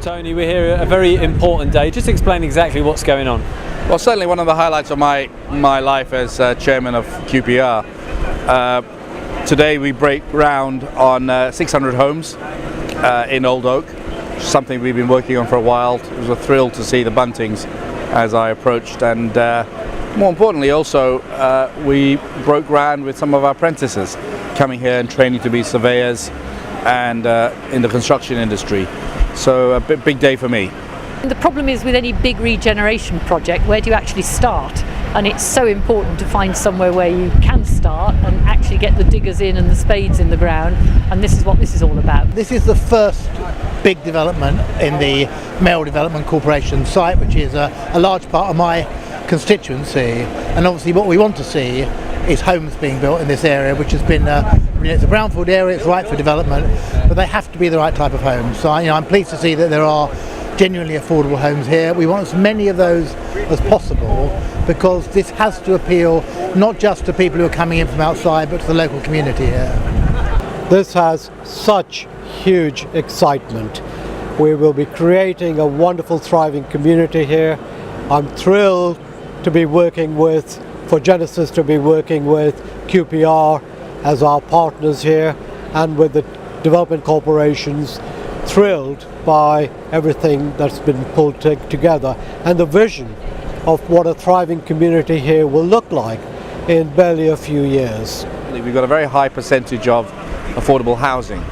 Tony, we're here at a very important day. Just explain exactly what's going on. Well, certainly one of the highlights of my life as chairman of QPR. Today we break ground on 600 homes in Old Oak, something we've been working on for a while. It was a thrill to see the buntings as I approached, and more importantly also we broke ground with some of our apprentices coming here and training to be surveyors and in the construction industry. So a big day for me. The problem is with any big regeneration project, where do you actually start? And it's so important to find somewhere where you can start and actually get the diggers in and the spades in the ground, and this is what this is all about. This is the first big development in the Mayoral Development Corporation site, which is a large part of my constituency, and obviously what we want to see is homes being built in this area, which has been it's a brownfield area, it's right for development, but they have to be the right type of homes. So I'm pleased to see that there are genuinely affordable homes here. We want as many of those as possible, because this has to appeal not just to people who are coming in from outside, but to the local community here. This has such huge excitement. We will be creating a wonderful, thriving community here. I'm thrilled to be working with, for Genesis to be working with QPR as our partners here, and with the development corporations. Thrilled by everything that's been pulled together, and the vision of what a thriving community here will look like in barely a few years. We've got a very high percentage of affordable housing,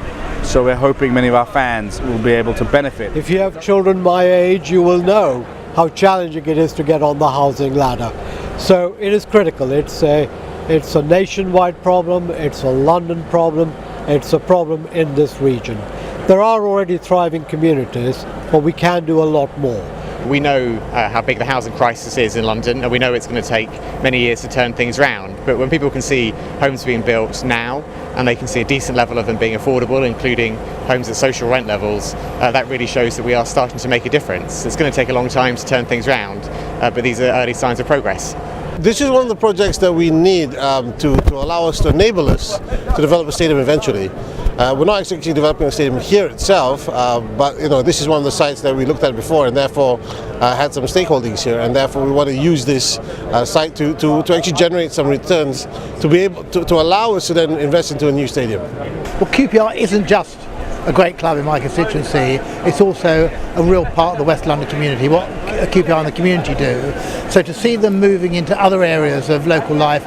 so we're hoping many of our fans will be able to benefit. If you have children my age, you will know how challenging it is to get on the housing ladder. So it is critical. It's a nationwide problem, it's a London problem, it's a problem in this region. There are already thriving communities, but we can do a lot more. We know how big the housing crisis is in London, and we know it's going to take many years to turn things around. But when people can see homes being built now, and they can see a decent level of them being affordable, including homes at social rent levels, that really shows that we are starting to make a difference. It's going to take a long time to turn things around, but these are early signs of progress. This is one of the projects that we need to allow us, to enable us to develop a stadium eventually. We're not actually developing a stadium here itself, but this is one of the sites that we looked at before, and therefore had some stakeholdings here, and therefore we want to use this site to actually generate some returns to be able to allow us to then invest into a new stadium. Well, QPR isn't just a great club in my constituency, it's also a real part of the West London community, what QPR and the community do. So to see them moving into other areas of local life,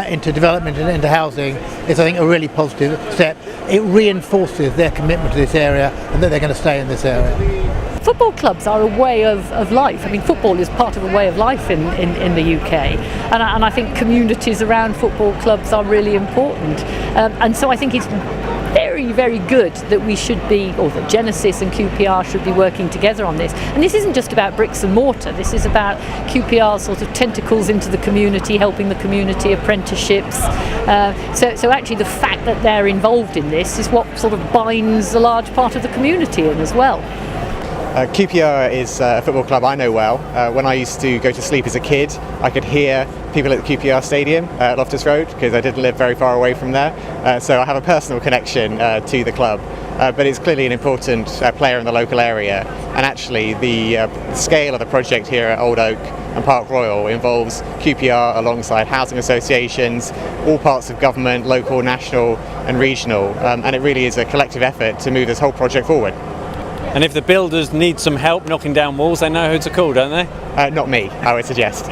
into development and into housing, is I think a really positive step. It reinforces their commitment to this area and that they're going to stay in this area. Football clubs are a way of life. I mean, football is part of a way of life in the UK, and I think communities around football clubs are really important. And so I think it's very, very good that we should be, or that Genesis and QPR should be working together on this. And this isn't just about bricks and mortar, this is about QPR's sort of tentacles into the community, helping the community, apprenticeships. So actually the fact that they're involved in this is what sort of binds a large part of the community in as well. QPR is a football club I know well. When I used to go to sleep as a kid, I could hear people at the QPR stadium at Loftus Road, because I didn't live very far away from there. So I have a personal connection to the club. But it's clearly an important player in the local area. And actually the scale of the project here at Old Oak and Park Royal involves QPR alongside housing associations, all parts of government, local, national and regional. And it really is a collective effort to move this whole project forward. And if the builders need some help knocking down walls, they know who to call, don't they? Not me, I would suggest.